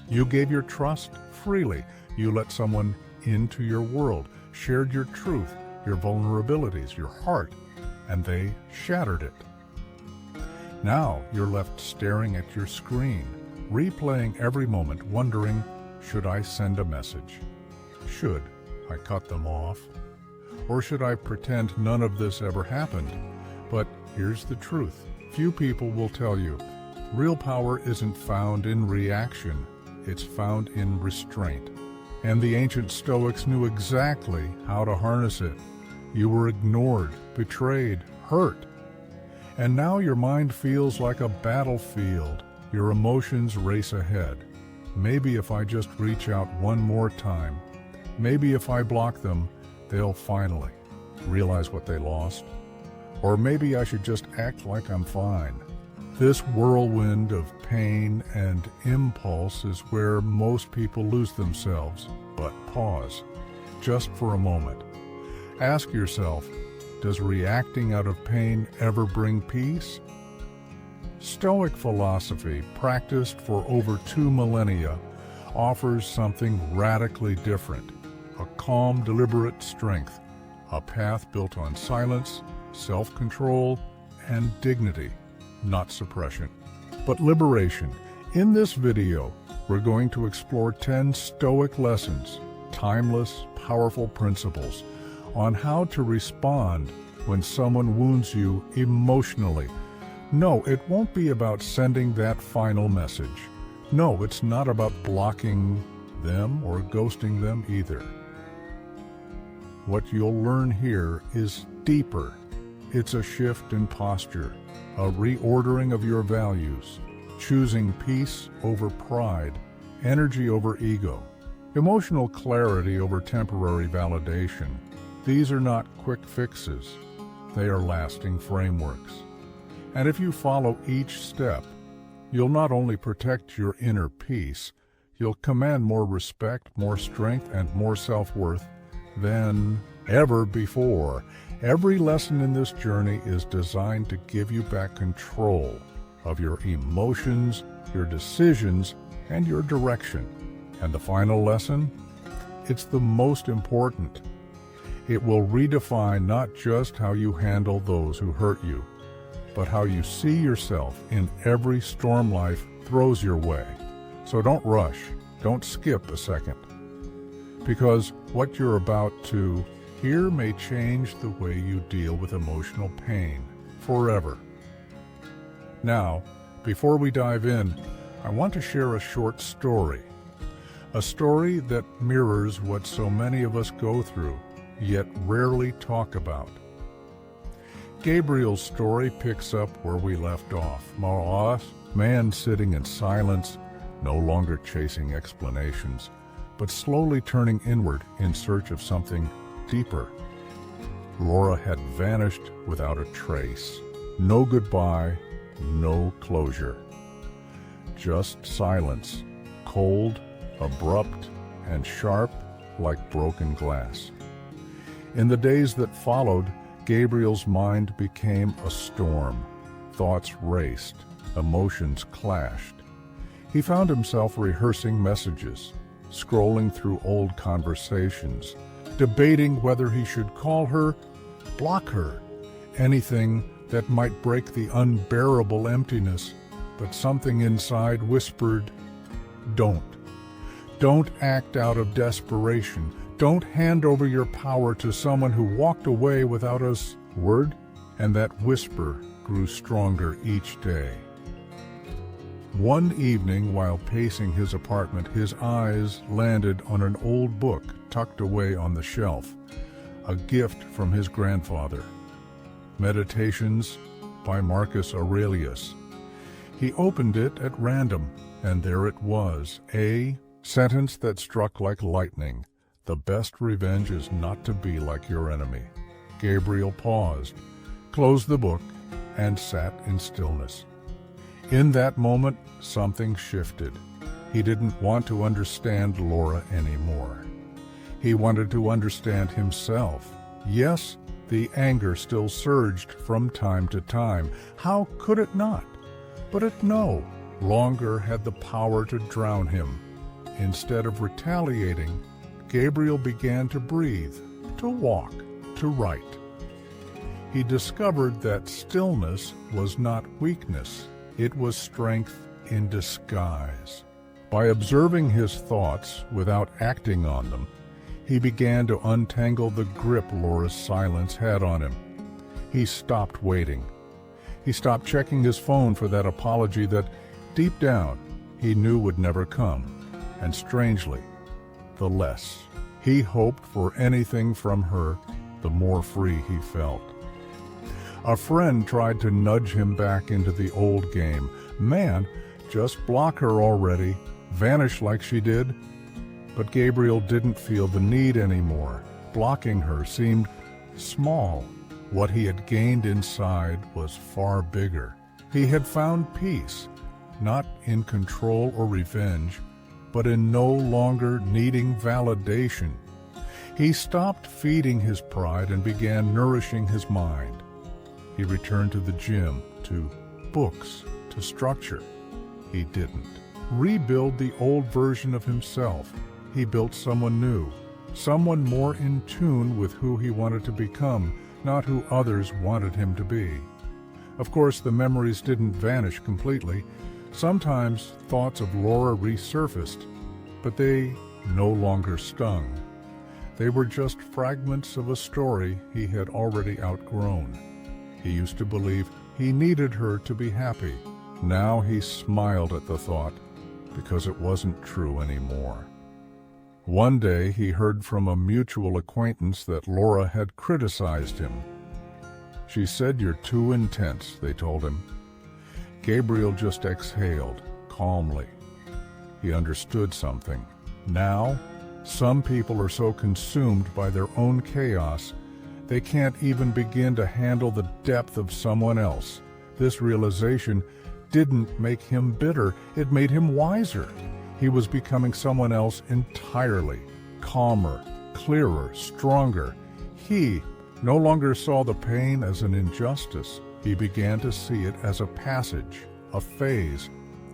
You gave your trust freely. You let someone into your world, shared your truth, your vulnerabilities, your heart, and they shattered it. Now you're left staring at your screen, replaying every moment, wondering, should I send a message? Should I cut them off? Or should I pretend none of this ever happened? But here's the truth. Few people will tell you, real power isn't found in reaction, it's found in restraint. And the ancient Stoics knew exactly how to harness it. You were ignored, betrayed, hurt. And now your mind feels like a battlefield. Your emotions race ahead. Maybe if I just reach out one more time, maybe if I block them, they'll finally realize what they lost. Or maybe I should just act like I'm fine. This whirlwind of pain and impulse is where most people lose themselves. But pause, just for a moment. Ask yourself, does reacting out of pain ever bring peace? Stoic philosophy, practiced for over 2 millennia, offers something radically different. A calm, deliberate strength, a path built on silence, self-control, and dignity, not suppression, but liberation. In this video, we're going to explore 10 Stoic lessons, timeless, powerful principles on how to respond when someone wounds you emotionally. No, it won't be about sending that final message. No, it's not about blocking them or ghosting them either. What you'll learn here is deeper. It's a shift in posture, a reordering of your values, choosing peace over pride, energy over ego, emotional clarity over temporary validation. These are not quick fixes. They are lasting frameworks. And if you follow each step, you'll not only protect your inner peace, you'll command more respect, more strength, and more self-worth than ever before. Every lesson in this journey is designed to give you back control of your emotions, your decisions, and your direction. And the final lesson? It's the most important. It will redefine not just how you handle those who hurt you, but how you see yourself in every storm life throws your way. So don't rush, don't skip a second, because what you're about to hear may change the way you deal with emotional pain forever. Now, before we dive in, I want to share a short story. A story that mirrors what so many of us go through, yet rarely talk about. Gabriel's story picks up where we left off. A man sitting in silence, no longer chasing explanations, but slowly turning inward in search of something deeper. Laura had vanished without a trace. No goodbye, no closure. Just silence, cold, abrupt, and sharp like broken glass. In the days that followed, Gabriel's mind became a storm. Thoughts raced, emotions clashed. He found himself rehearsing messages, scrolling through old conversations, debating whether he should call her, block her, anything that might break the unbearable emptiness. But something inside whispered, don't. Don't act out of desperation. Don't hand over your power to someone who walked away without a word. And that whisper grew stronger each day. One evening, while pacing his apartment, his eyes landed on an old book tucked away on the shelf, a gift from his grandfather. Meditations by Marcus Aurelius. He opened it at random, and there it was, a sentence that struck like lightning. The best revenge is not to be like your enemy. Gabriel paused, closed the book, and sat in stillness. In that moment, something shifted. He didn't want to understand Laura anymore. He wanted to understand himself. Yes, the anger still surged from time to time. How could it not? But it no longer had the power to drown him. Instead of retaliating, Gabriel began to breathe, to walk, to write. He discovered that stillness was not weakness, it was strength in disguise. By observing his thoughts without acting on them, he began to untangle the grip Laura's silence had on him. He stopped waiting. He stopped checking his phone for that apology that, deep down, he knew would never come. And strangely, the less he hoped for anything from her, the more free he felt. A friend tried to nudge him back into the old game. Man, just block her already, vanish like she did. But Gabriel didn't feel the need anymore. Blocking her seemed small. What he had gained inside was far bigger. He had found peace, not in control or revenge, but in no longer needing validation. He stopped feeding his pride and began nourishing his mind. He returned to the gym, to books, to structure. He didn't rebuild the old version of himself. He built someone new, someone more in tune with who he wanted to become, not who others wanted him to be. Of course, the memories didn't vanish completely. Sometimes thoughts of Laura resurfaced, but they no longer stung. They were just fragments of a story he had already outgrown. He used to believe he needed her to be happy. Now he smiled at the thought because it wasn't true anymore. One day he heard from a mutual acquaintance that Laura had criticized him. She said, "You're too intense," they told him. Gabriel just exhaled, calmly. He understood something. Now, some people are so consumed by their own chaos, they can't even begin to handle the depth of someone else. This realization didn't make him bitter, it made him wiser. He was becoming someone else entirely, calmer, clearer, stronger. He no longer saw the pain as an injustice. He began to see it as a passage, a phase,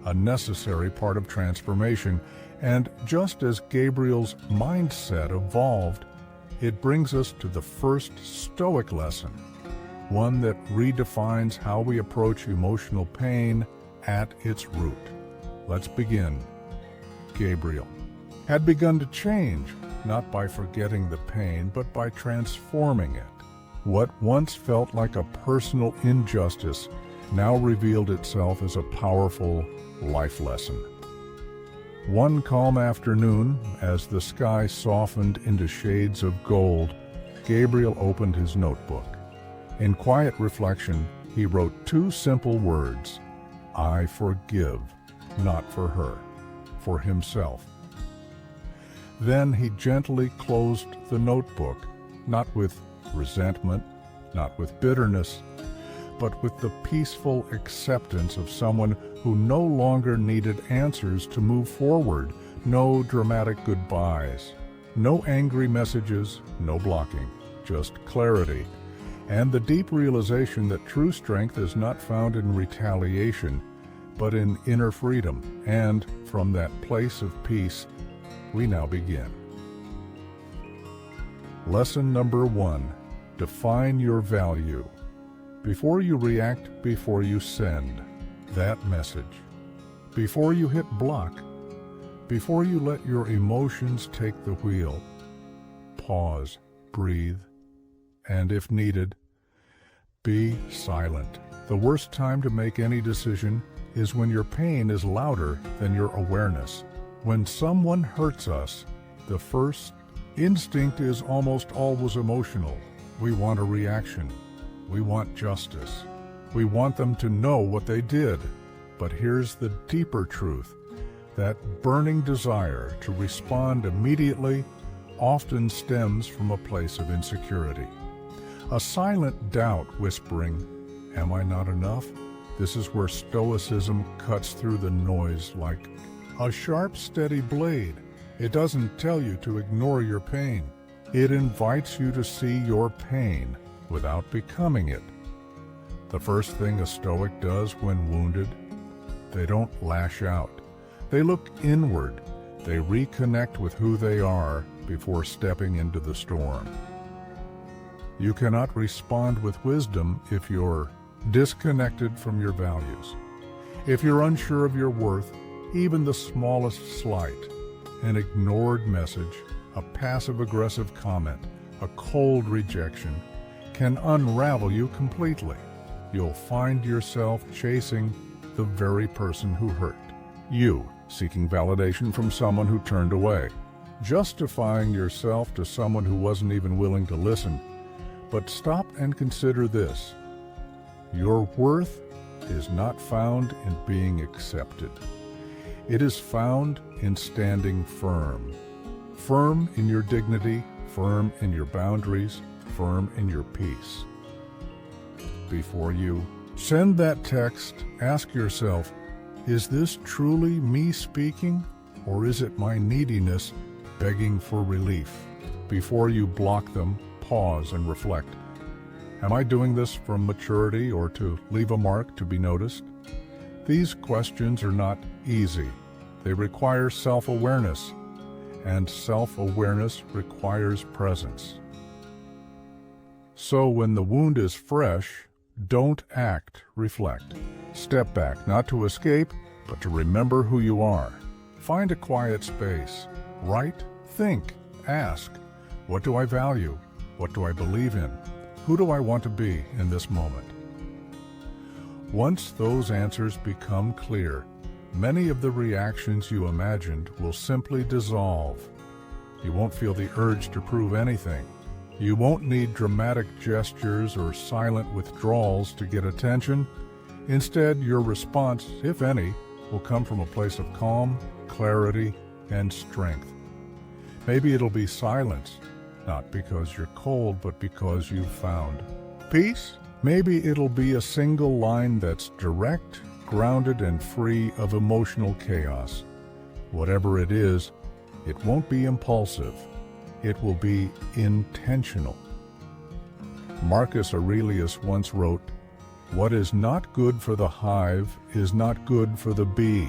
a necessary part of transformation. And just as Gabriel's mindset evolved, it brings us to the first Stoic lesson, one that redefines how we approach emotional pain at its root. Let's begin. Gabriel had begun to change, not by forgetting the pain, but by transforming it. What once felt like a personal injustice now revealed itself as a powerful life lesson. One calm afternoon, as the sky softened into shades of gold, Gabriel opened his notebook. In quiet reflection, he wrote two simple words: "I forgive," not for her, for himself. Then he gently closed the notebook, not with resentment, not with bitterness, but with the peaceful acceptance of someone who no longer needed answers to move forward. No dramatic goodbyes, no angry messages, no blocking, just clarity, and the deep realization that true strength is not found in retaliation, but in inner freedom. And from that place of peace, we now begin. Lesson number 1. Define your value. Before you react, before you send that message, before you hit block, before you let your emotions take the wheel, pause, breathe, and if needed, be silent. The worst time to make any decision is when your pain is louder than your awareness. When someone hurts us, the first instinct is almost always emotional. We want a reaction. We want justice. We want them to know what they did. But here's the deeper truth. That burning desire to respond immediately often stems from a place of insecurity. A silent doubt whispering, "Am I not enough?" This is where Stoicism cuts through the noise like a sharp, steady blade. It doesn't tell you to ignore your pain. It invites you to see your pain without becoming it. The first thing a Stoic does when wounded, they don't lash out. They look inward. They reconnect with who they are before stepping into the storm. You cannot respond with wisdom if you're disconnected from your values. If you're unsure of your worth, even the smallest slight, an ignored message, a passive-aggressive comment, a cold rejection, can unravel you completely. You'll find yourself chasing the very person who hurt you, seeking validation from someone who turned away, justifying yourself to someone who wasn't even willing to listen. But stop and consider this. Your worth is not found in being accepted. It is found in standing firm. Firm in your dignity, firm in your boundaries, firm in your peace. Before you send that text, ask yourself, is this truly me speaking, or is it my neediness begging for relief? Before you block them, pause and reflect. Am I doing this from maturity or to leave a mark to be noticed? These questions are not easy. They require self-awareness, and self-awareness requires presence. So when the wound is fresh, don't act, reflect. Step back, not to escape, but to remember who you are. Find a quiet space. Write, think, ask. What do I value? What do I believe in? Who do I want to be in this moment? Once those answers become clear, many of the reactions you imagined will simply dissolve. You won't feel the urge to prove anything. You won't need dramatic gestures or silent withdrawals to get attention. Instead, your response, if any, will come from a place of calm, clarity, and strength. Maybe it'll be silence, not because you're cold, but because you've found peace. Maybe it'll be a single line that's direct, grounded, and free of emotional chaos. Whatever it is, it won't be impulsive. It will be intentional. Marcus Aurelius once wrote, "What is not good for the hive is not good for the bee."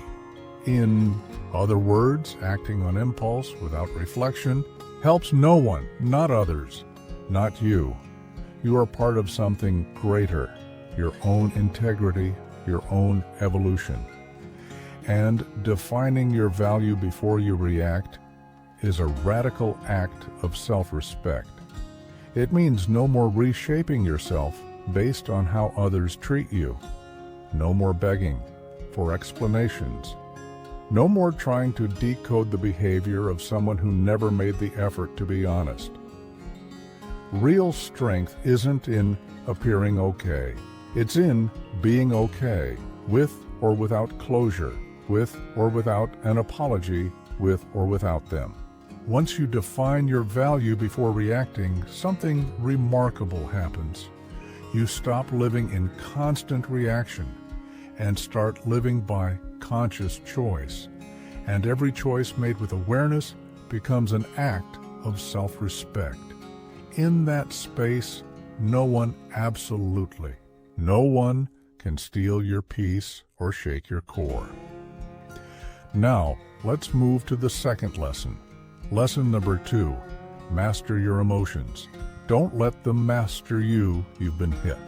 In other words, acting on impulse without reflection helps no one, not others, not you. You are part of something greater, your own integrity, your own evolution. And defining your value before you react is a radical act of self-respect. It means no more reshaping yourself based on how others treat you. No more begging for explanations. No more trying to decode the behavior of someone who never made the effort to be honest. Real strength isn't in appearing okay. It's in being okay, with or without closure, with or without an apology, with or without them. Once you define your value before reacting, something remarkable happens. You stop living in constant reaction and start living by conscious choice. And every choice made with awareness becomes an act of self-respect. In that space, no one, absolutely no one, can steal your peace or shake your core. Now, let's move to the second lesson. Lesson number 2, master your emotions. Don't let them master you. You've been hit.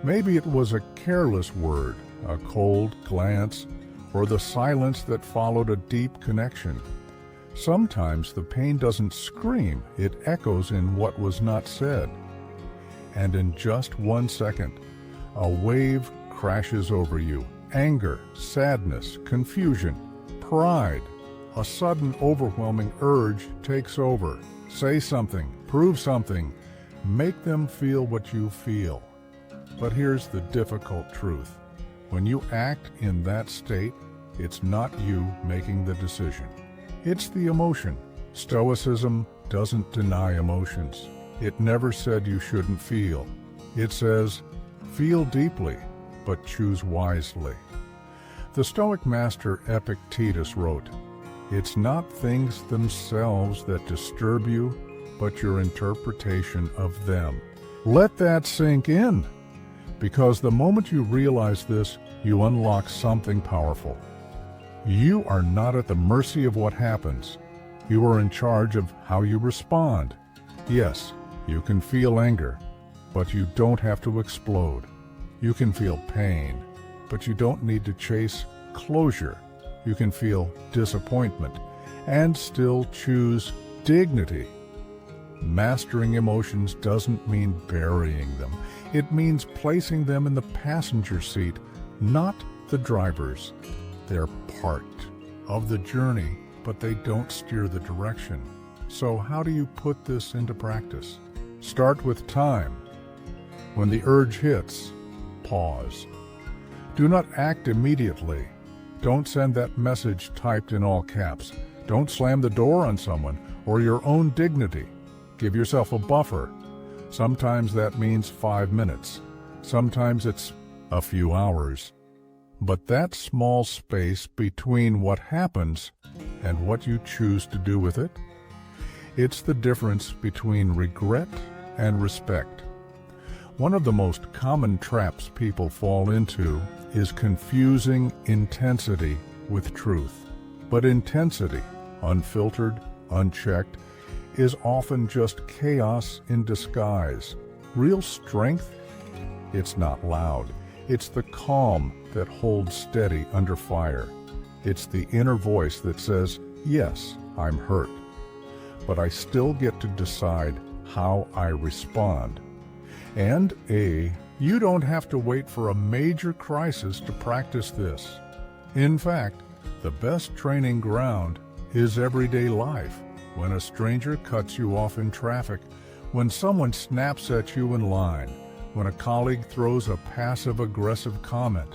Maybe it was a careless word, a cold glance, or the silence that followed a deep connection. Sometimes the pain doesn't scream, it echoes in what was not said. And in just 1 second, a wave crashes over you. Anger, sadness, confusion, pride. A sudden, overwhelming urge takes over. Say something, prove something, make them feel what you feel. But here's the difficult truth. When you act in that state, it's not you making the decision. It's the emotion. Stoicism doesn't deny emotions. It never said you shouldn't feel. It says, feel deeply, but choose wisely. The Stoic master Epictetus wrote, "It's not things themselves that disturb you, but your interpretation of them." Let that sink in, because the moment you realize this, you unlock something powerful. You are not at the mercy of what happens. You are in charge of how you respond. Yes, you can feel anger, but you don't have to explode. You can feel pain, but you don't need to chase closure. You can feel disappointment and still choose dignity. Mastering emotions doesn't mean burying them. It means placing them in the passenger seat, not the driver's. They're part of the journey, but they don't steer the direction. So how do you put this into practice? Start with time. When the urge hits, pause. Do not act immediately. Don't send that message typed in all caps. Don't slam the door on someone or your own dignity. Give yourself a buffer. Sometimes that means 5 minutes. Sometimes it's a few hours. But that small space between what happens and what you choose to do with it, it's the difference between regret and respect. One of the most common traps people fall into is confusing intensity with truth. But intensity, unfiltered, unchecked, is often just chaos in disguise. Real strength? It's not loud. It's the calm that holds steady under fire. It's the inner voice that says, yes, I'm hurt, but I still get to decide how I respond. And you don't have to wait for a major crisis to practice this. In fact, the best training ground is everyday life. When a stranger cuts you off in traffic, when someone snaps at you in line, when a colleague throws a passive-aggressive comment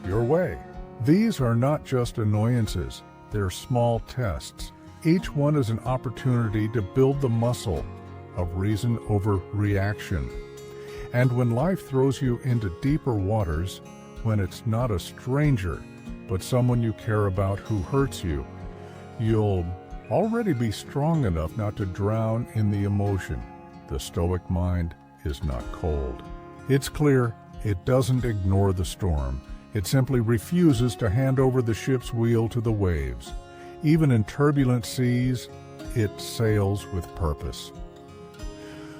your way. These are not just annoyances, they're small tests. Each one is an opportunity to build the muscle of reason over reaction. And when life throws you into deeper waters, when it's not a stranger, but someone you care about who hurts you, you'll already be strong enough not to drown in the emotion. The Stoic mind is not cold. It's clear, it doesn't ignore the storm. It simply refuses to hand over the ship's wheel to the waves. Even in turbulent seas, it sails with purpose.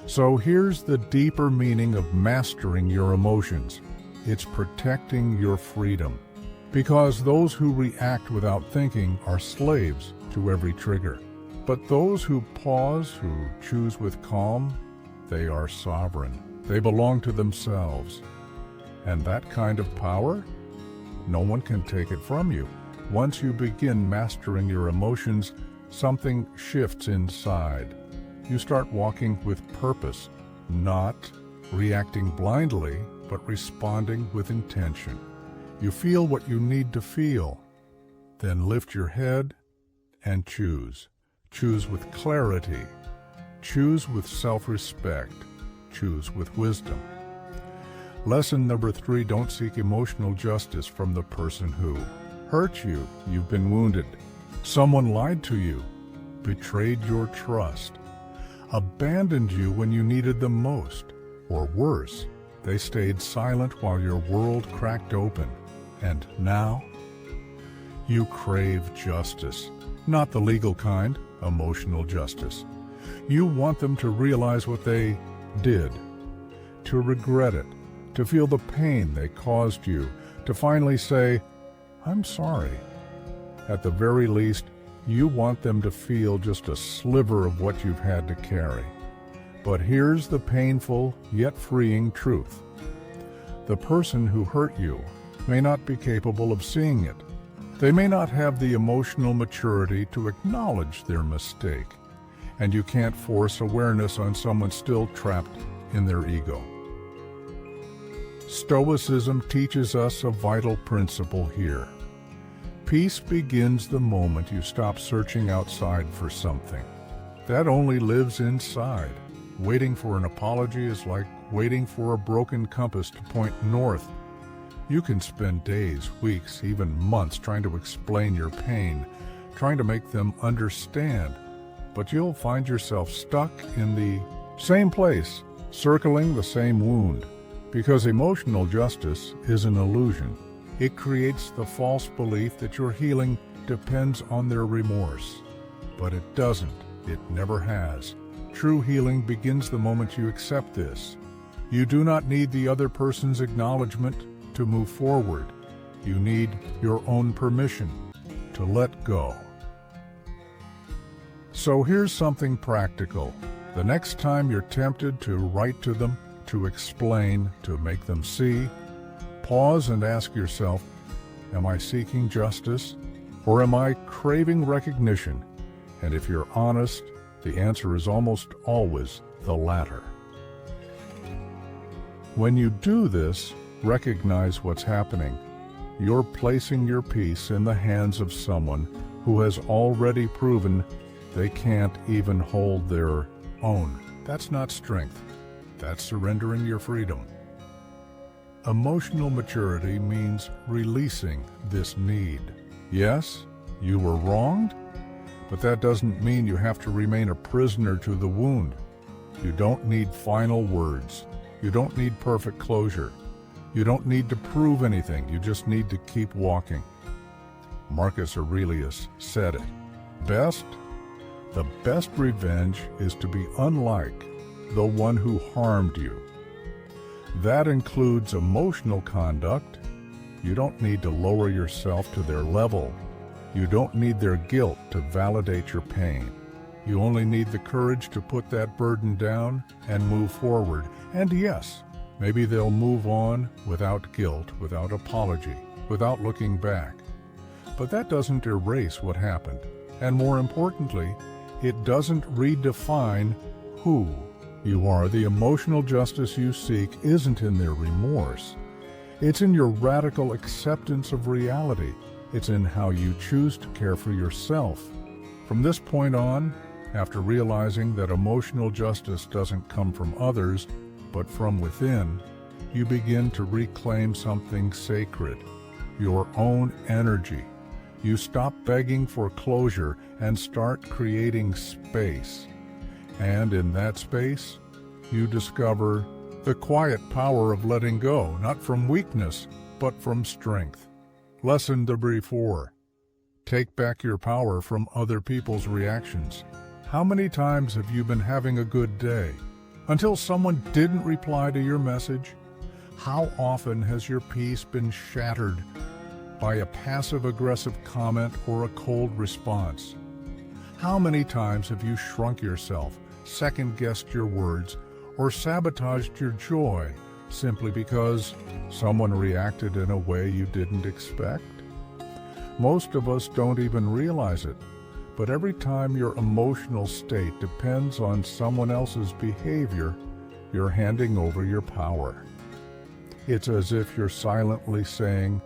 So here's the deeper meaning of mastering your emotions. It's protecting your freedom. Because those who react without thinking are slaves to every trigger. But those who pause, who choose with calm, they are sovereign. They belong to themselves. And that kind of power, no one can take it from you. Once you begin mastering your emotions, something shifts inside. You start walking with purpose, not reacting blindly, but responding with intention. You feel what you need to feel, then lift your head and choose. Choose with clarity. Choose with self-respect. Choose with wisdom. Lesson number 3, don't seek emotional justice from the person who hurt you. You've been wounded. Someone lied to you, betrayed your trust, abandoned you when you needed them most, or worse, they stayed silent while your world cracked open. And now, you crave justice. Not the legal kind, emotional justice. You want them to realize what they did, to regret it, to feel the pain they caused you, to finally say, I'm sorry. At the very least, you want them to feel just a sliver of what you've had to carry. But here's the painful yet freeing truth. The person who hurt you may not be capable of seeing it. They may not have the emotional maturity to acknowledge their mistake, and you can't force awareness on someone still trapped in their ego. Stoicism teaches us a vital principle here. Peace begins the moment you stop searching outside for something. That only lives inside. Waiting for an apology is like waiting for a broken compass to point north. You can spend days, weeks, even months trying to explain your pain, trying to make them understand, but you'll find yourself stuck in the same place, circling the same wound, because emotional justice is an illusion. It creates the false belief that your healing depends on their remorse. But it doesn't. It never has. True healing begins the moment you accept this. You do not need the other person's acknowledgement to move forward. You need your own permission to let go. So here's something practical. The next time you're tempted to write to them, to explain, to make them see, pause and ask yourself, am I seeking justice or am I craving recognition? And if you're honest, the answer is almost always the latter. When you do this, recognize what's happening. You're placing your peace in the hands of someone who has already proven they can't even hold their own. That's not strength. That's surrendering your freedom. Emotional maturity means releasing this need. Yes, you were wronged, but that doesn't mean you have to remain a prisoner to the wound. You don't need final words. You don't need perfect closure. You don't need to prove anything. You just need to keep walking. Marcus Aurelius said it best. The best revenge is to be unlike the one who harmed you. That includes emotional conduct. You don't need to lower yourself to their level. You don't need their guilt to validate your pain. You only need the courage to put that burden down and move forward. And yes, maybe they'll move on without guilt, without apology, without looking back. But that doesn't erase what happened. And more importantly, it doesn't redefine who you are. The emotional justice you seek isn't in their remorse. It's in your radical acceptance of reality. It's in how you choose to care for yourself. From this point on, after realizing that emotional justice doesn't come from others, but from within, you begin to reclaim something sacred, your own energy. You stop begging for closure and start creating space. And in that space, you discover the quiet power of letting go, not from weakness, but from strength. Lesson number 4. Take back your power from other people's reactions. How many times have you been having a good day until someone didn't reply to your message? How often has your peace been shattered by a passive-aggressive comment or a cold response? How many times have you shrunk yourself, second-guessed your words, or sabotaged your joy simply because someone reacted in a way you didn't expect? Most of us don't even realize it, but every time your emotional state depends on someone else's behavior, you're handing over your power. It's as if you're silently saying,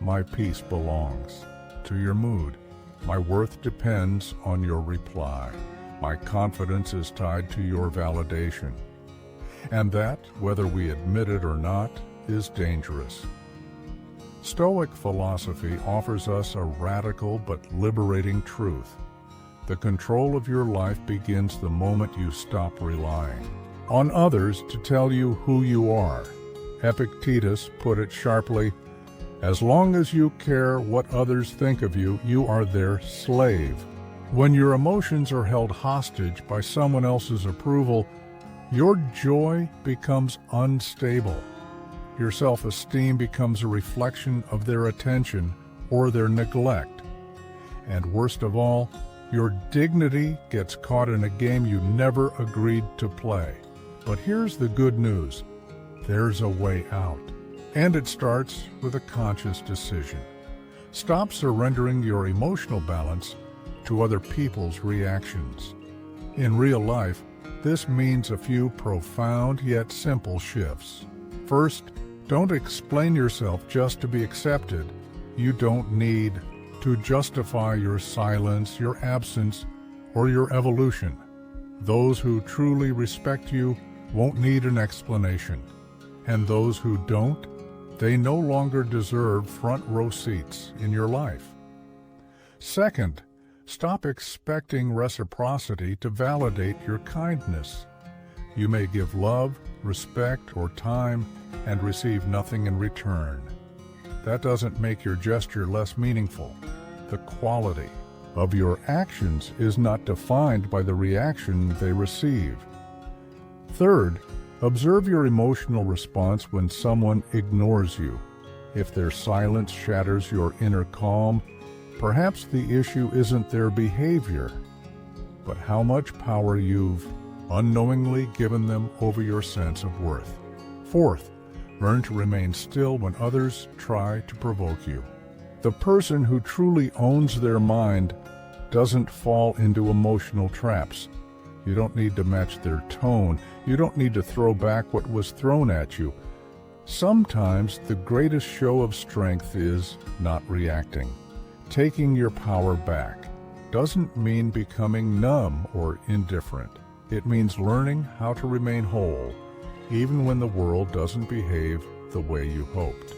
"My peace belongs to your mood. My worth depends on your reply. My confidence is tied to your validation." And that, whether we admit it or not, is dangerous. Stoic philosophy offers us a radical but liberating truth. The control of your life begins the moment you stop relying on others to tell you who you are. Epictetus put it sharply, "As long as you care what others think of you, you are their slave." When your emotions are held hostage by someone else's approval, your joy becomes unstable. Your self-esteem becomes a reflection of their attention or their neglect. And worst of all, your dignity gets caught in a game you never agreed to play. But here's the good news. There's a way out. And it starts with a conscious decision. Stop surrendering your emotional balance to other people's reactions. In real life, this means a few profound yet simple shifts. First, don't explain yourself just to be accepted. You don't need to justify your silence, your absence, or your evolution. Those who truly respect you won't need an explanation. And those who don't, they no longer deserve front row seats in your life. Second, stop expecting reciprocity to validate your kindness. You may give love, respect, or time and receive nothing in return. that doesn't make your gesture less meaningful. The quality of your actions is not defined by the reaction they receive. Third, observe your emotional response when someone ignores you. If their silence shatters your inner calm, perhaps the issue isn't their behavior, but how much power you've unknowingly given them over your sense of worth. Fourth, learn to remain still when others try to provoke you. The person who truly owns their mind doesn't fall into emotional traps. You don't need to match their tone. You don't need to throw back what was thrown at you. Sometimes the greatest show of strength is not reacting. Taking your power back doesn't mean becoming numb or indifferent. It means learning how to remain whole, even when the world doesn't behave the way you hoped.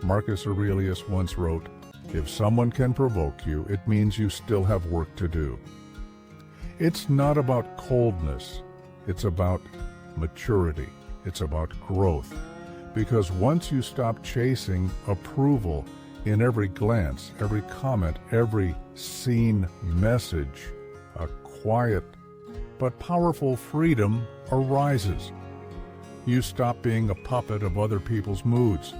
Marcus Aurelius once wrote, "If someone can provoke you, it means you still have work to do." It's not about coldness. It's about maturity. It's about growth. Because once you stop chasing approval in every glance, every comment, every seen message, a quiet but powerful freedom arises. You stop being a puppet of other people's moods.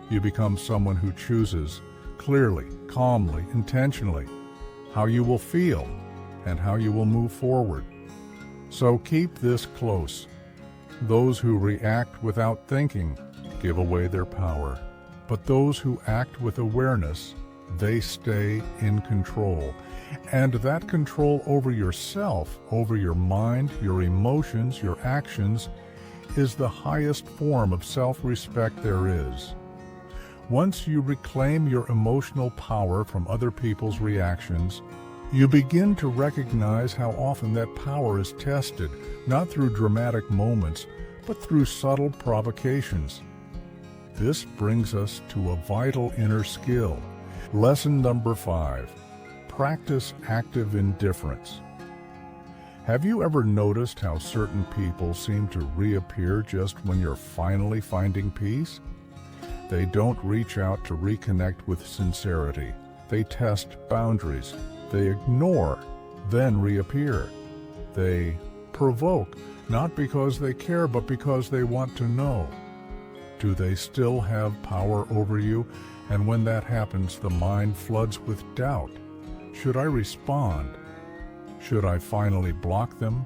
You become someone who chooses clearly, calmly, intentionally how you will feel and how you will move forward. So keep this close. Those who react without thinking give away their power, but those who act with awareness, they stay in control. And that control over yourself, over your mind, your emotions, your actions, is the highest form of self-respect there is. Once you reclaim your emotional power from other people's reactions, you begin to recognize how often that power is tested, not through dramatic moments, but through subtle provocations. This brings us to a vital inner skill. Lesson number 5. Practice active indifference. Have you ever noticed how certain people seem to reappear just when you're finally finding peace? They don't reach out to reconnect with sincerity. They test boundaries. They ignore, then reappear. They provoke, not because they care, but because they want to know. Do they still have power over you? And when that happens, the mind floods with doubt. Should I respond? Should I finally block them?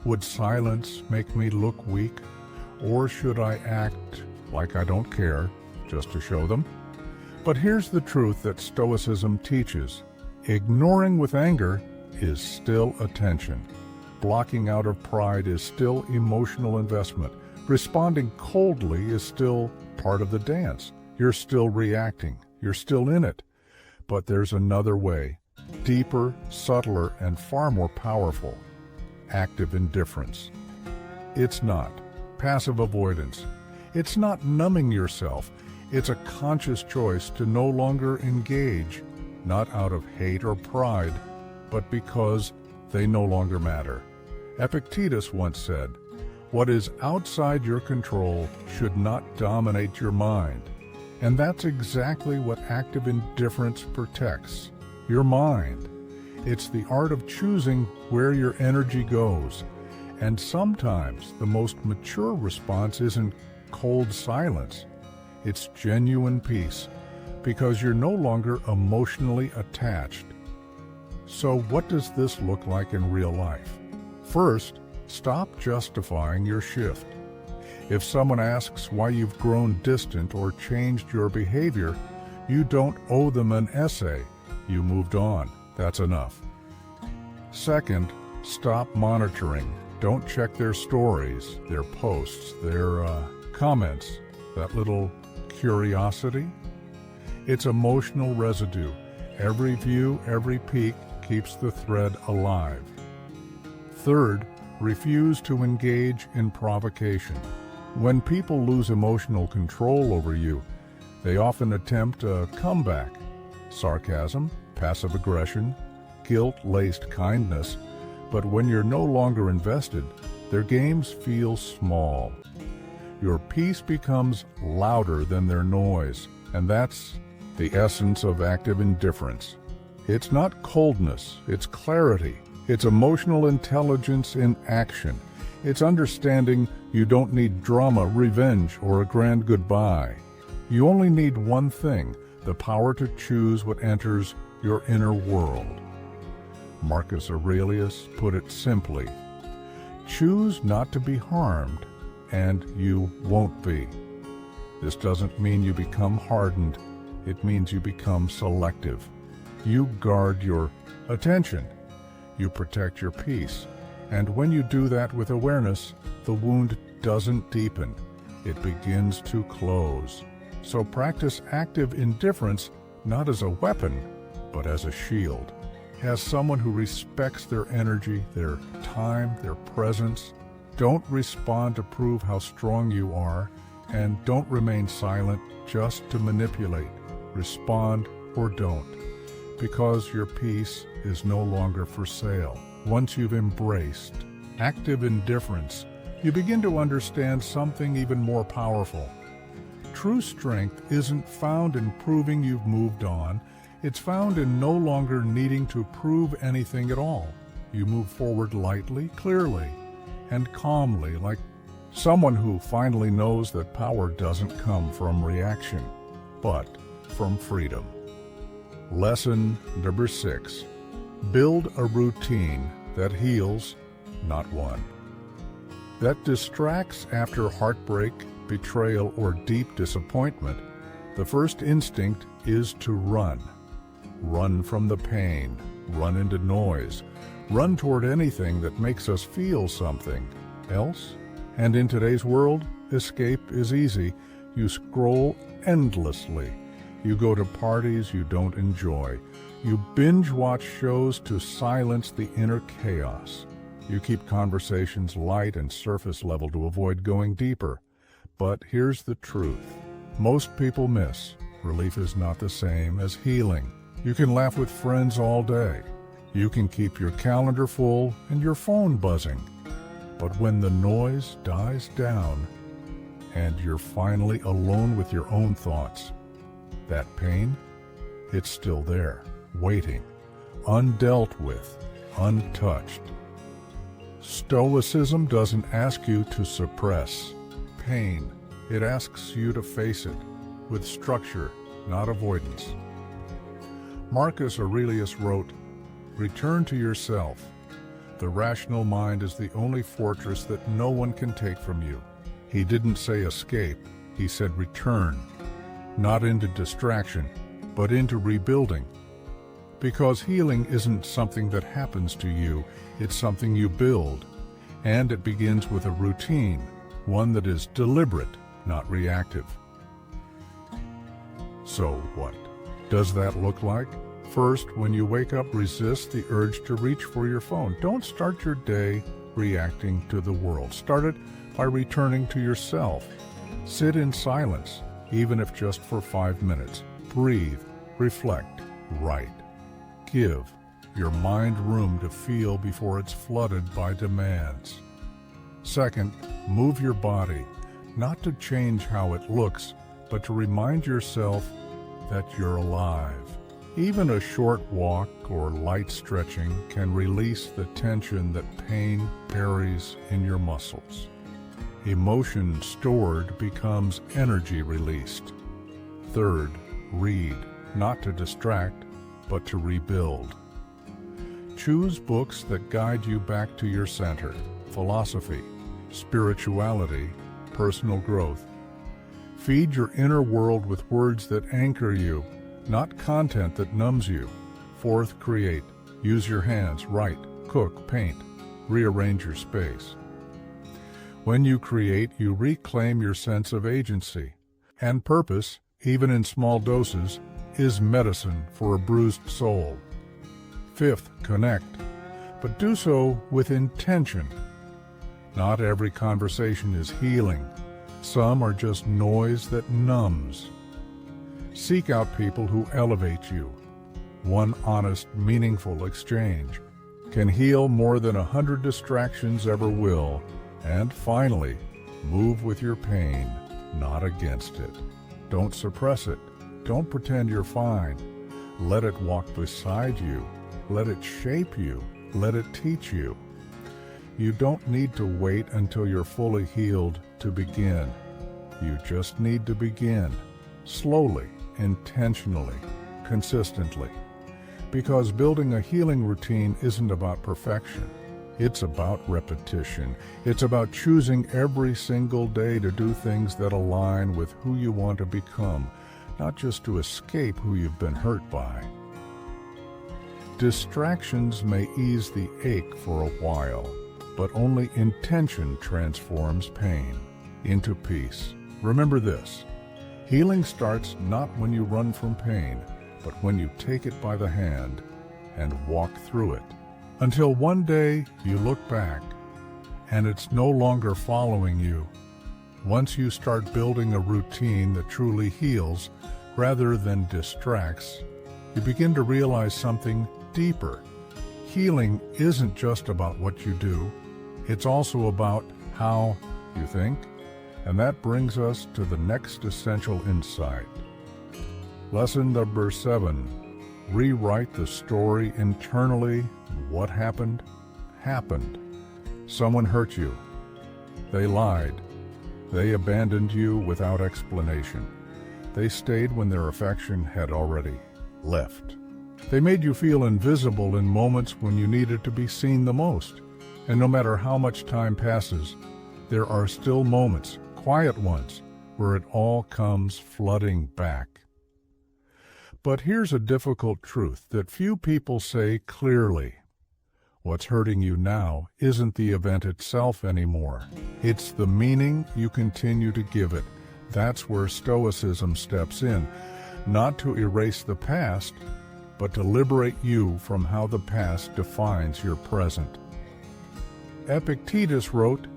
Would silence make me look weak? Or should I act like I don't care, just to show them? But here's the truth that Stoicism teaches. Ignoring with anger is still attention. Blocking out of pride is still emotional investment. Responding coldly is still part of the dance. You're still reacting. You're still in it. But there's another way. Deeper, subtler, and far more powerful. Active indifference. It's not passive avoidance. It's not numbing yourself. It's a conscious choice to no longer engage, not out of hate or pride, but because they no longer matter. Epictetus once said, "What is outside your control should not dominate your mind." And that's exactly what active indifference protects. Your mind. It's the art of choosing where your energy goes. And sometimes the most mature response isn't cold silence. It's genuine peace, because you're no longer emotionally attached. So what does this look like in real life? First, stop justifying your shift. If someone asks why you've grown distant or changed your behavior, you don't owe them an essay. You moved on. That's enough. Second, stop monitoring. Don't check their stories, their posts, their comments. That little curiosity. It's emotional residue. Every view, every peek keeps the thread alive. Third, refuse to engage in provocation. When people lose emotional control over you, they often attempt a comeback. Sarcasm, passive aggression, guilt-laced kindness. But when you're no longer invested, their games feel small. Your peace becomes louder than their noise. And that's the essence of active indifference. It's not coldness, it's clarity. It's emotional intelligence in action. It's understanding you don't need drama, revenge, or a grand goodbye. You only need one thing, the power to choose what enters your inner world. Marcus Aurelius put it simply, choose not to be harmed, and you won't be. This doesn't mean you become hardened. It means you become selective. You guard your attention. You protect your peace. And when you do that with awareness, the wound doesn't deepen. It begins to close. So practice active indifference not as a weapon, but as a shield. As someone who respects their energy, their time, their presence. Don't respond to prove how strong you are, and don't remain silent just to manipulate. Respond or don't, because your peace is no longer for sale. Once you've embraced active indifference, you begin to understand something even more powerful. True strength isn't found in proving you've moved on. It's found in no longer needing to prove anything at all. You move forward lightly, clearly, and calmly, like someone who finally knows that power doesn't come from reaction, but from freedom. Lesson number 6. Build a routine that heals, not one. That distracts after heartbreak, betrayal, or deep disappointment. The first instinct is to run. Run from the pain, run into noise, run toward anything that makes us feel something else. And in today's world, escape is easy. You scroll endlessly. You go to parties you don't enjoy. You binge watch shows to silence the inner chaos. You keep conversations light and surface level to avoid going deeper. But here's the truth. Most people miss. Relief is not the same as healing. You can laugh with friends all day. You can keep your calendar full and your phone buzzing. But when the noise dies down and you're finally alone with your own thoughts, that pain, it's still there, waiting, undealt with, untouched. Stoicism doesn't ask you to suppress pain. It asks you to face it with structure, not avoidance. Marcus Aurelius wrote, "Return to yourself. The rational mind is the only fortress that no one can take from you." He didn't say escape, he said return, not into distraction, but into rebuilding. Because healing isn't something that happens to you, it's something you build. And it begins with a routine, one that is deliberate, not reactive. So what does that look like? First, when you wake up, resist the urge to reach for your phone. Don't start your day reacting to the world. Start it by returning to yourself. Sit in silence, even if just for 5 minutes. Breathe, reflect, write. Give your mind room to feel before it's flooded by demands. Second, move your body, not to change how it looks, but to remind yourself that you're alive. Even a short walk or light stretching can release the tension that pain buries in your muscles. Emotion stored becomes energy released. Third, read, not to distract, but to rebuild. Choose books that guide you back to your center: philosophy, spirituality, personal growth. Feed your inner world with words that anchor you, not content that numbs you. Fourth, create. Use your hands, write, cook, paint, rearrange your space. When you create, you reclaim your sense of agency. And purpose, even in small doses, is medicine for a bruised soul. Fifth, connect, but do so with intention. Not every conversation is healing. Some are just noise that numbs. Seek out people who elevate you. One honest, meaningful exchange can heal more than 100 distractions ever will. And finally, move with your pain, not against it. Don't suppress it. Don't pretend you're fine. Let it walk beside you. Let it shape you. Let it teach you. You don't need to wait until you're fully healed to begin. You just need to begin, slowly, intentionally, consistently. Because building a healing routine isn't about perfection. It's about repetition. It's about choosing every single day to do things that align with who you want to become, not just to escape who you've been hurt by. Distractions may ease the ache for a while, but only intention transforms pain into peace. Remember this: healing starts not when you run from pain, but when you take it by the hand and walk through it. Until one day you look back and it's no longer following you. Once you start building a routine that truly heals rather than distracts, you begin to realize something deeper. Healing isn't just about what you do, it's also about how you think. And that brings us to the next essential insight. Lesson number 7. Rewrite the story internally. What happened, happened. Someone hurt you. They lied. They abandoned you without explanation. They stayed when their affection had already left. They made you feel invisible in moments when you needed to be seen the most. And no matter how much time passes, there are still moments, quiet ones, where it all comes flooding back. But here's a difficult truth that few people say clearly. What's hurting you now isn't the event itself anymore. It's the meaning you continue to give it. That's where Stoicism steps in, not to erase the past, but to liberate you from how the past defines your present. Epictetus wrote,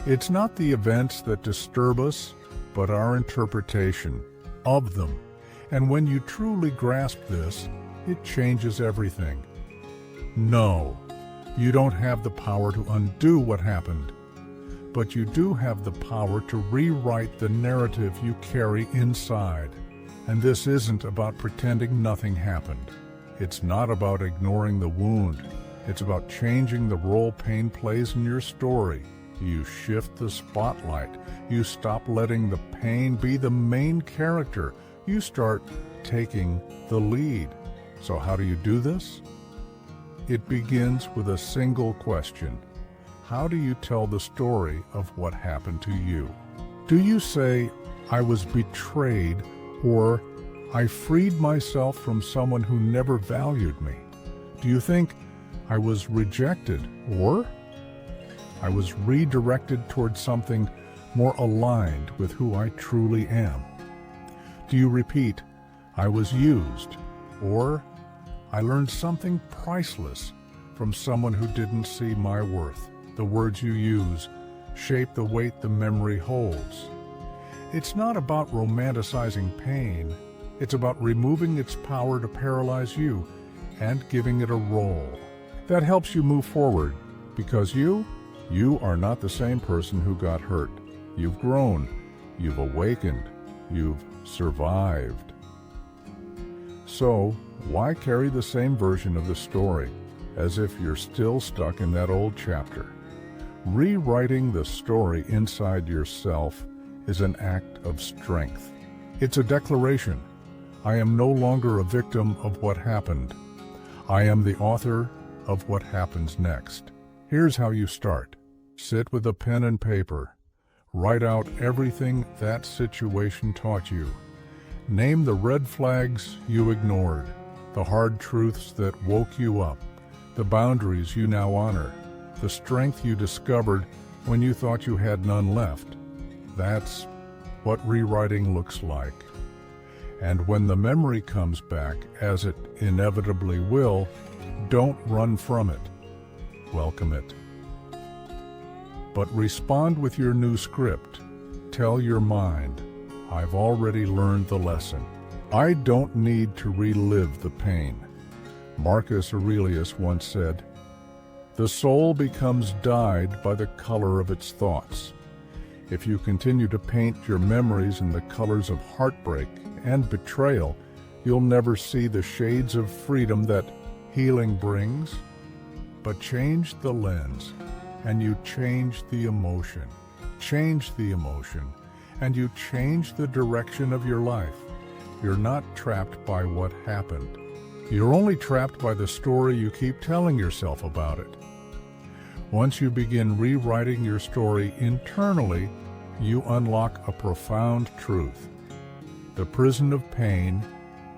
"It's not the events that disturb us, but our interpretation of them. And when you truly grasp this, it changes everything." No, you don't have the power to undo what happened, but you do have the power to rewrite the narrative you carry inside. And this isn't about pretending nothing happened. It's not about ignoring the wound. It's about changing the role pain plays in your story. You shift the spotlight. You stop letting the pain be the main character. You start taking the lead. So how do you do this? It begins with a single question. How do you tell the story of what happened to you? Do you say, "I was betrayed," or "I freed myself from someone who never valued me"? Do you think, "I was rejected," or "I was redirected towards something more aligned with who I truly am"? Do you repeat, "I was used," or "I learned something priceless from someone who didn't see my worth"? The words you use shape the weight the memory holds. It's not about romanticizing pain. It's about removing its power to paralyze you and giving it a role. That helps you move forward, because you are not the same person who got hurt. You've grown, you've awakened, you've survived. So, why carry the same version of the story, as if you're still stuck in that old chapter? Rewriting the story inside yourself is an act of strength. It's a declaration. I am no longer a victim of what happened. I am the author of what happens next. Here's how you start. Sit with a pen and paper. Write out everything that situation taught you. Name the red flags you ignored, the hard truths that woke you up, the boundaries you now honor, the strength you discovered when you thought you had none left. That's what rewriting looks like. And when the memory comes back, as it inevitably will, don't run from it. Welcome it. But respond with your new script. Tell your mind, I've already learned the lesson. I don't need to relive the pain. Marcus Aurelius once said, "The soul becomes dyed by the color of its thoughts." If you continue to paint your memories in the colors of heartbreak and betrayal, you'll never see the shades of freedom that healing brings. But change the lens, and you change the emotion. Change the emotion, and you change the direction of your life. You're not trapped by what happened. You're only trapped by the story you keep telling yourself about it. Once you begin rewriting your story internally, you unlock a profound truth. The prison of pain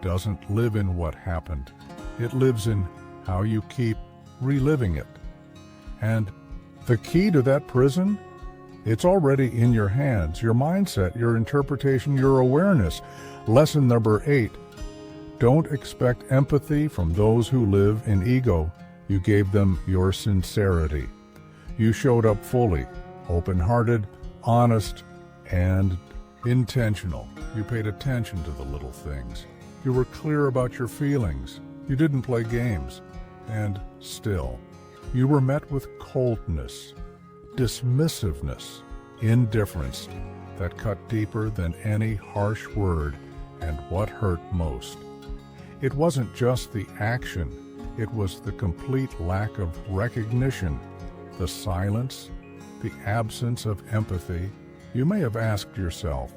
doesn't live in what happened. It lives in how you keep reliving it. And the key to that prison? It's already in your hands, your mindset, your interpretation, your awareness. Lesson number 8. Don't expect empathy from those who live in ego. You gave them your sincerity. You showed up fully, open-hearted, honest, and intentional. You paid attention to the little things. You were clear about your feelings. You didn't play games. And still, you were met with coldness, dismissiveness, indifference that cut deeper than any harsh word. And what hurt most? It wasn't just the action. It was the complete lack of recognition, the silence, the absence of empathy. You may have asked yourself,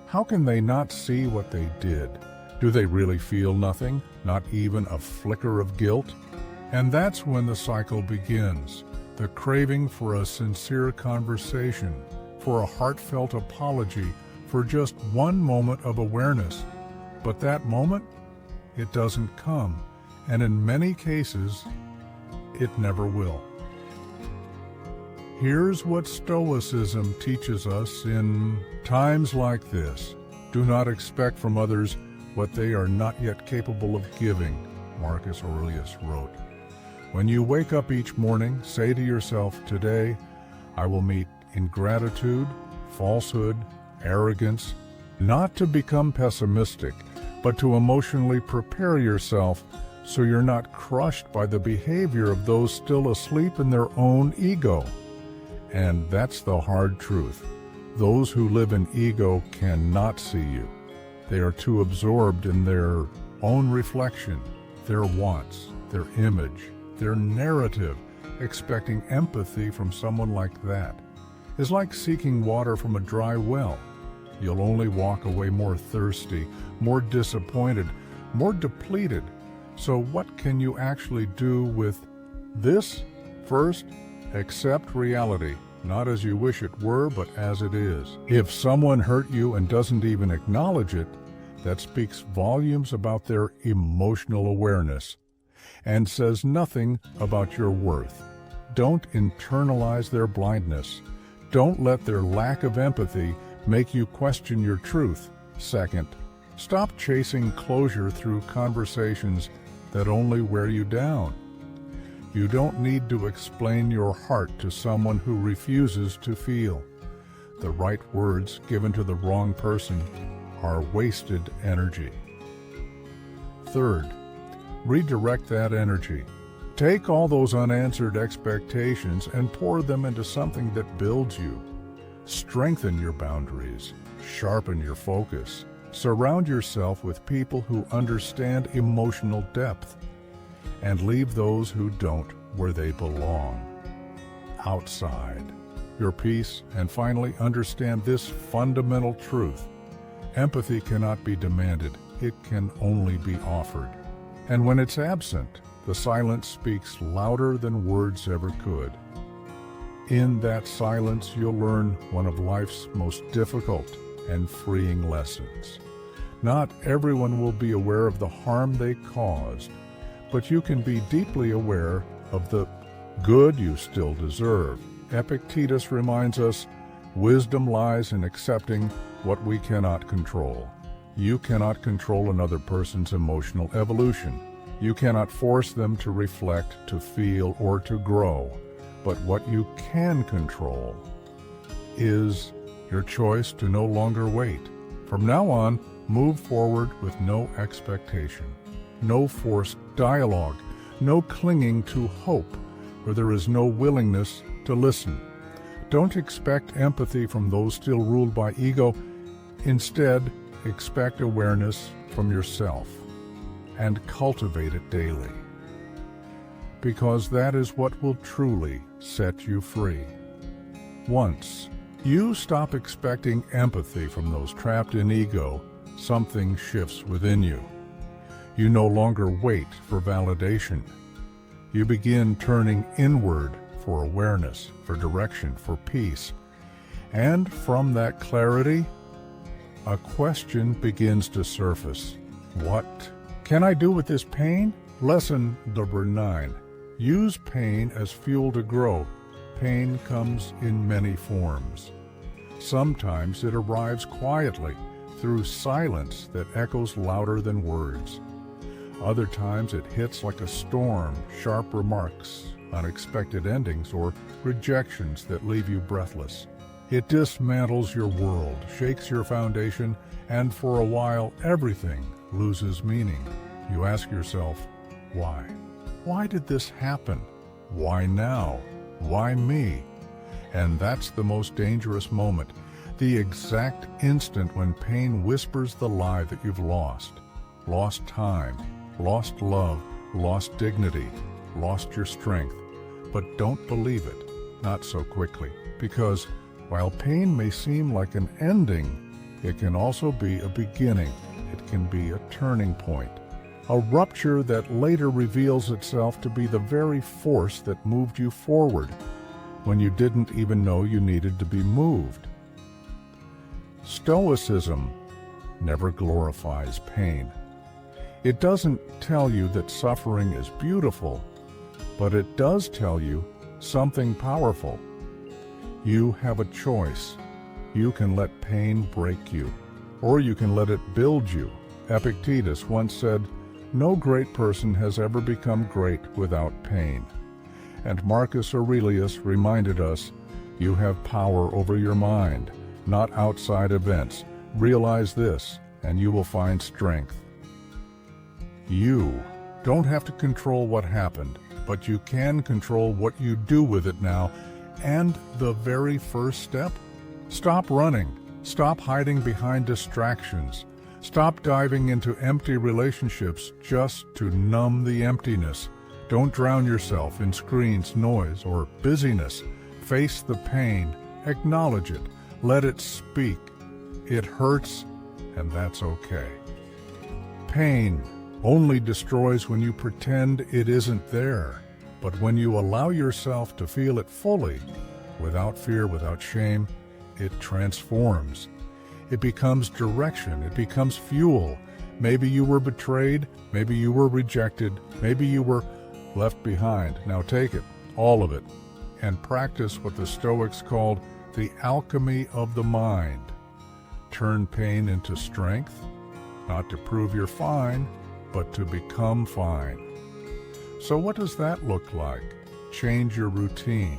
how can they not see what they did? Do they really feel nothing, not even a flicker of guilt? And that's when the cycle begins, the craving for a sincere conversation, for a heartfelt apology, for just one moment of awareness. But that moment, it doesn't come, and in many cases, it never will. Here's what Stoicism teaches us in times like this. Do not expect from others what they are not yet capable of giving, Marcus Aurelius wrote. When you wake up each morning, say to yourself, today I will meet ingratitude, falsehood, arrogance, not to become pessimistic, but to emotionally prepare yourself so you're not crushed by the behavior of those still asleep in their own ego. And that's the hard truth. Those who live in ego cannot see you. They are too absorbed in their own reflection, their wants, their image, their narrative. Expecting empathy from someone like that is like seeking water from a dry well. You'll only walk away more thirsty, more disappointed, more depleted. So what can you actually do with this? First, accept reality, not as you wish it were, but as it is. If someone hurt you and doesn't even acknowledge it, that speaks volumes about their emotional awareness and says nothing about your worth. Don't internalize their blindness. Don't let their lack of empathy make you question your truth. Second, stop chasing closure through conversations that only wear you down. You don't need to explain your heart to someone who refuses to feel. The right words given to the wrong person are wasted energy. Third, redirect that energy. Take all those unanswered expectations and pour them into something that builds you. Strengthen your boundaries. Sharpen your focus. Surround yourself with people who understand emotional depth, and leave those who don't where they belong, outside. Your peace, and finally understand this fundamental truth. Empathy cannot be demanded, it can only be offered. And when it's absent, the silence speaks louder than words ever could. In that silence, you'll learn one of life's most difficult and freeing lessons. Not everyone will be aware of the harm they caused, but you can be deeply aware of the good you still deserve. Epictetus reminds us, wisdom lies in accepting what we cannot control. You cannot control another person's emotional evolution. You cannot force them to reflect, to feel, or to grow. But what you can control is your choice to no longer wait. From now on, move forward with no expectation, no forced dialogue, no clinging to hope, where there is no willingness to listen. Don't expect empathy from those still ruled by ego. Instead, expect awareness from yourself and cultivate it daily, because that is what will truly set you free. Once you stop expecting empathy from those trapped in ego, something shifts within you. You no longer wait for validation. You begin turning inward for awareness, for direction, for peace. And from that clarity, a question begins to surface. What can I do with this pain? Lesson number 9. Use pain as fuel to grow. Pain comes in many forms. Sometimes it arrives quietly, through silence that echoes louder than words. Other times it hits like a storm, sharp remarks, unexpected endings, or rejections that leave you breathless. It dismantles your world, shakes your foundation, and for a while everything loses meaning. You ask yourself, why? Why did this happen? Why now? Why me? And that's the most dangerous moment, the exact instant when pain whispers the lie that you've lost. Lost time, lost love, lost dignity, lost your strength. But don't believe it, not so quickly, because while pain may seem like an ending, it can also be a beginning. It can be a turning point, a rupture that later reveals itself to be the very force that moved you forward when you didn't even know you needed to be moved. Stoicism never glorifies pain. It doesn't tell you that suffering is beautiful, but it does tell you something powerful. You have a choice. You can let pain break you, or you can let it build you. Epictetus once said, "No great person has ever become great without pain." And Marcus Aurelius reminded us, "You have power over your mind, not outside events. Realize this, and you will find strength." You don't have to control what happened, but you can control what you do with it now. And the very first step? Stop running. Stop hiding behind distractions. Stop diving into empty relationships just to numb the emptiness. Don't drown yourself in screens, noise, or busyness. Face the pain. Acknowledge it. Let it speak. It hurts, and that's okay. Pain only destroys when you pretend it isn't there. But when you allow yourself to feel it fully, without fear, without shame, it transforms. It becomes direction. It becomes fuel. Maybe you were betrayed. Maybe you were rejected. Maybe you were left behind. Now take it, all of it, and practice what the Stoics called the alchemy of the mind. Turn pain into strength, not to prove you're fine, but to become fine. So what does that look like? Change your routine,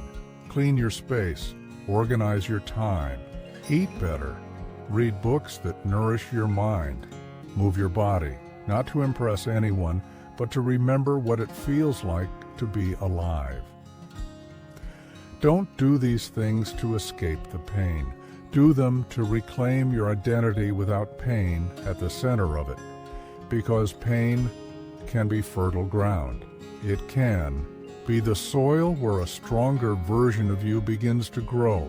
clean your space, organize your time, eat better, read books that nourish your mind, move your body, not to impress anyone, but to remember what it feels like to be alive. Don't do these things to escape the pain. Do them to reclaim your identity without pain at the center of it, because pain can be fertile ground. It can be the soil where a stronger version of you begins to grow,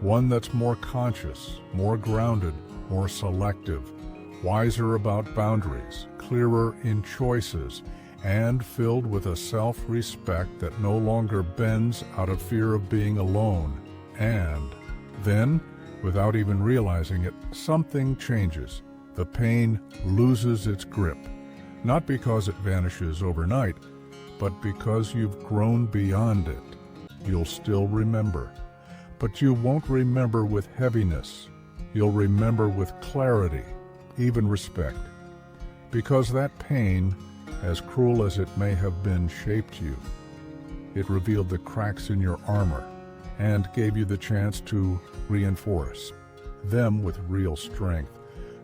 one that's more conscious, more grounded, more selective, wiser about boundaries, clearer in choices, and filled with a self-respect that no longer bends out of fear of being alone. And then, without even realizing it, something changes. The pain loses its grip, not because it vanishes overnight, but because you've grown beyond it. You'll still remember, but you won't remember with heaviness. You'll remember with clarity, even respect, because that pain, as cruel as it may have been, shaped you. It revealed the cracks in your armor and gave you the chance to reinforce them with real strength.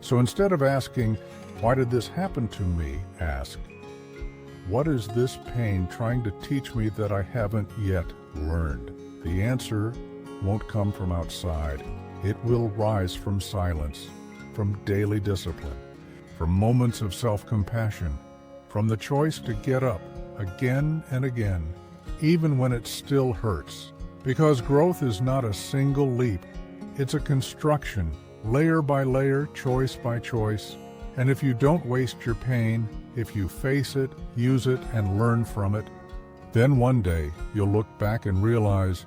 So instead of asking, "Why did this happen to me?" ask, "What is this pain trying to teach me that I haven't yet learned?" The answer won't come from outside. It will rise from silence, from daily discipline, from moments of self-compassion, from the choice to get up again and again, even when it still hurts. Because growth is not a single leap, it's a construction, layer by layer, choice by choice. And if you don't waste your pain, if you face it, use it, and learn from it, then one day you'll look back and realize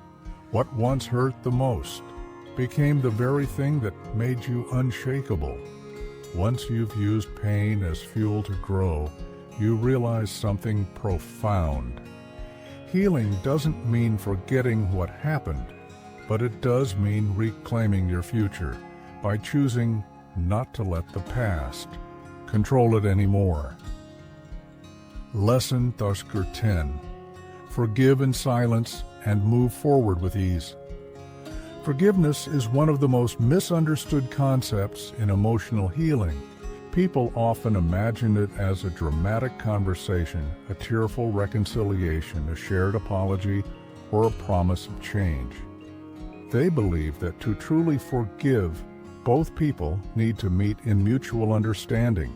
what once hurt the most became the very thing that made you unshakable. Once you've used pain as fuel to grow, you realize something profound. Healing doesn't mean forgetting what happened, but it does mean reclaiming your future by choosing not to let the past control it anymore. Lesson Tusker 10. Forgive in silence and move forward with ease. Forgiveness is one of the most misunderstood concepts in emotional healing. People often imagine it as a dramatic conversation, a tearful reconciliation, a shared apology, or a promise of change. They believe that to truly forgive, both people need to meet in mutual understanding.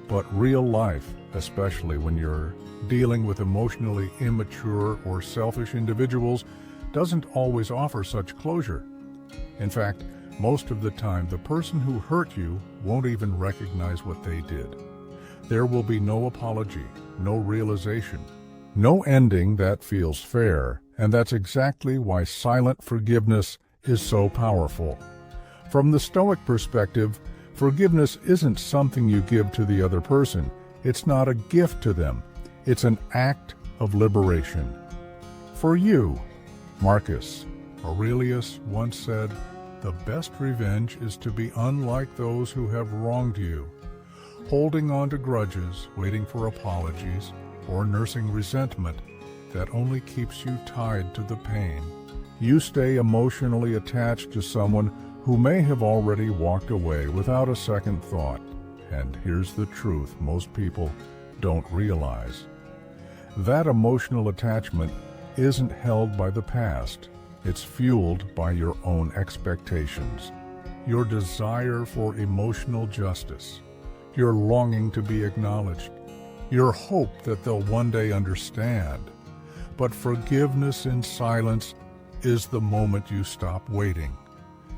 But real life, especially when you're dealing with emotionally immature or selfish individuals, doesn't always offer such closure. In fact, most of the time, the person who hurt you won't even recognize what they did. There will be no apology, no realization, no ending that feels fair, and that's exactly why silent forgiveness is so powerful. From the Stoic perspective, forgiveness isn't something you give to the other person. It's not a gift to them. It's an act of liberation. For you, Marcus Aurelius once said, "The best revenge is to be unlike those who have wronged you." Holding on to grudges, waiting for apologies, or nursing resentment that only keeps you tied to the pain. You stay emotionally attached to someone who may have already walked away without a second thought. And here's the truth most people don't realize. That emotional attachment isn't held by the past. It's fueled by your own expectations, your desire for emotional justice, your longing to be acknowledged, your hope that they'll one day understand. But forgiveness in silence is the moment you stop waiting.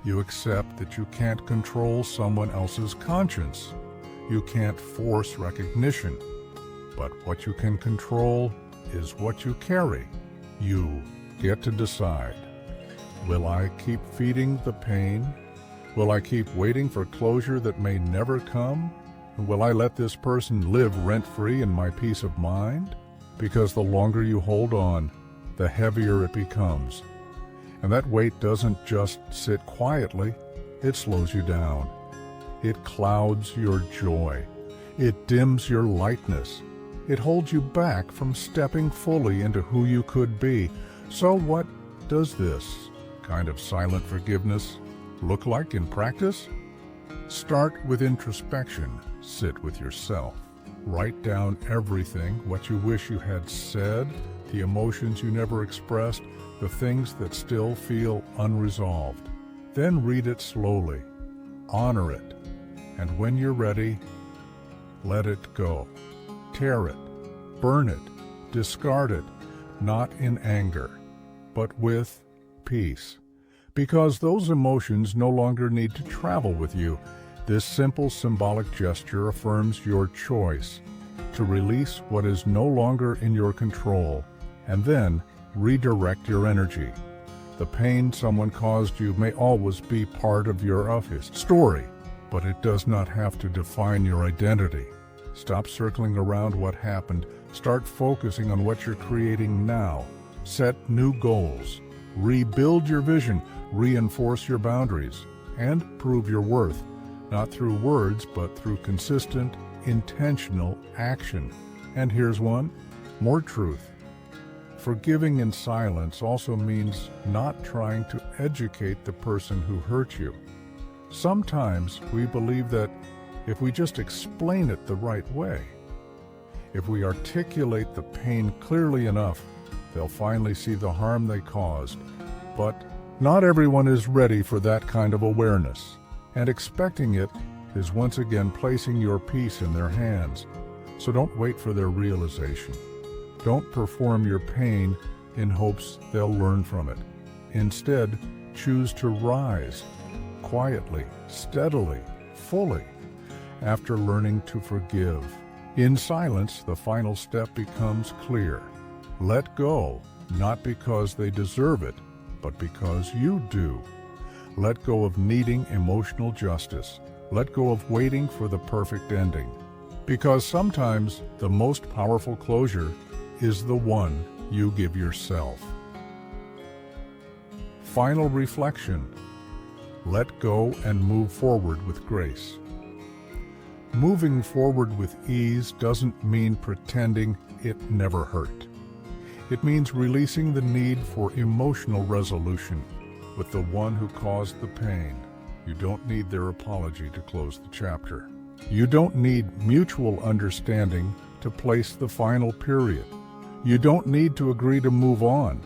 You accept that you can't control someone else's conscience. You can't force recognition. But what you can control is what you carry. You get to decide. Will I keep feeding the pain? Will I keep waiting for closure that may never come? Will I let this person live rent-free in my peace of mind? Because the longer you hold on, the heavier it becomes. And that weight doesn't just sit quietly, it slows you down. It clouds your joy. It dims your lightness. It holds you back from stepping fully into who you could be. So what does this kind of silent forgiveness look like in practice? Start with introspection. Sit with yourself. Write down everything, what you wish you had said, the emotions you never expressed, the things that still feel unresolved. Then read it slowly. Honor it. And when you're ready, let it go. Tear it. Burn it. Discard it. Not in anger, but with peace. Because those emotions no longer need to travel with you. This simple symbolic gesture affirms your choice to release what is no longer in your control, and then redirect your energy. The pain someone caused you may always be part of your story, but it does not have to define your identity. Stop circling around what happened. Start focusing on what you're creating now. Set new goals. Rebuild your vision. Reinforce your boundaries. And prove your worth, not through words, but through consistent, intentional action. And here's one more truth. Forgiving in silence also means not trying to educate the person who hurt you. Sometimes we believe that if we just explain it the right way, if we articulate the pain clearly enough, they'll finally see the harm they caused. But not everyone is ready for that kind of awareness, and expecting it is once again placing your peace in their hands. So don't wait for their realization. Don't perform your pain in hopes they'll learn from it. Instead, choose to rise quietly, steadily, fully, after learning to forgive. In silence, the final step becomes clear. Let go, not because they deserve it, but because you do. Let go of needing emotional justice. Let go of waiting for the perfect ending. Because sometimes the most powerful closure is the one you give yourself. Final reflection. Let go and move forward with grace. Moving forward with ease doesn't mean pretending it never hurt. It means releasing the need for emotional resolution with the one who caused the pain. You don't need their apology to close the chapter. You don't need mutual understanding to place the final period. You don't need to agree to move on.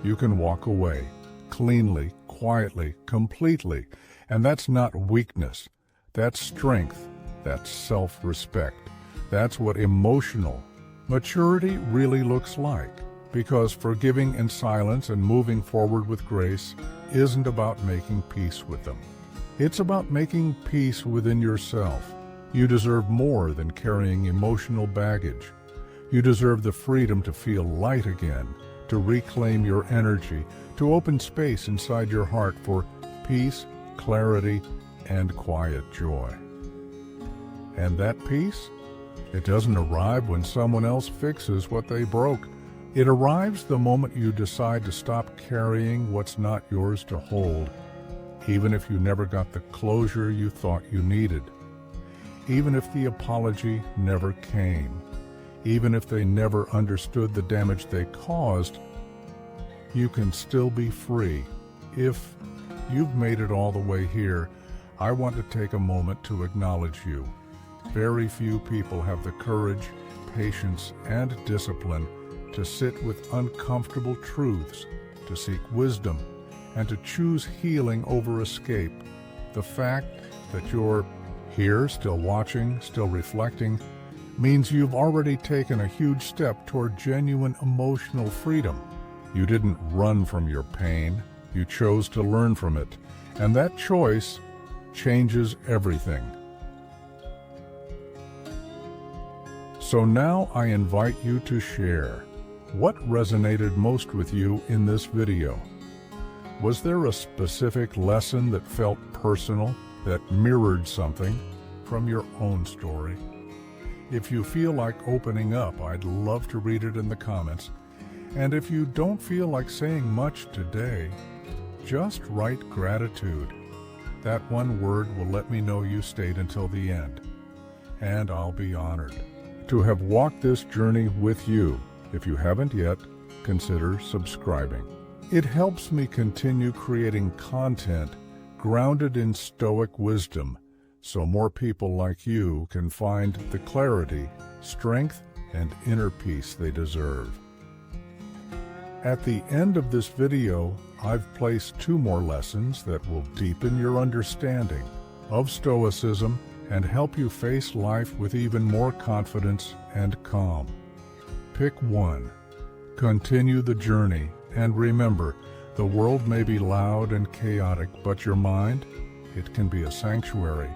You can walk away, cleanly, quietly, completely, and that's not weakness. That's strength. That's self-respect. That's what emotional maturity really looks like. Because forgiving in silence and moving forward with grace isn't about making peace with them. It's about making peace within yourself. You deserve more than carrying emotional baggage. You deserve the freedom to feel light again, to reclaim your energy, to open space inside your heart for peace, clarity, and quiet joy. And that peace? It doesn't arrive when someone else fixes what they broke. It arrives the moment you decide to stop carrying what's not yours to hold, even if you never got the closure you thought you needed. Even if the apology never came. Even if they never understood the damage they caused, you can still be free. If you've made it all the way here, I want to take a moment to acknowledge you. Very few people have the courage, patience, and discipline to sit with uncomfortable truths, to seek wisdom, and to choose healing over escape. The fact that you're here, still watching, still reflecting, means you've already taken a huge step toward genuine emotional freedom. You didn't run from your pain, you chose to learn from it, and that choice changes everything. So now I invite you to share. What resonated most with you in this video? Was there a specific lesson that felt personal, that mirrored something from your own story? If you feel like opening up, I'd love to read it in the comments. And if you don't feel like saying much today, just write gratitude. That one word will let me know you stayed until the end. And I'll be honored to have walked this journey with you. If you haven't yet, consider subscribing. It helps me continue creating content grounded in Stoic wisdom, so more people like you can find the clarity, strength, and inner peace they deserve. At the end of this video, I've placed 2 more lessons that will deepen your understanding of Stoicism and help you face life with even more confidence and calm. Pick one. Continue the journey, and remember, the world may be loud and chaotic, but your mind, it can be a sanctuary,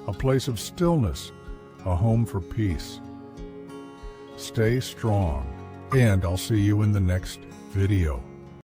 a place of stillness, a home for peace. Stay strong, and I'll see you in the next video.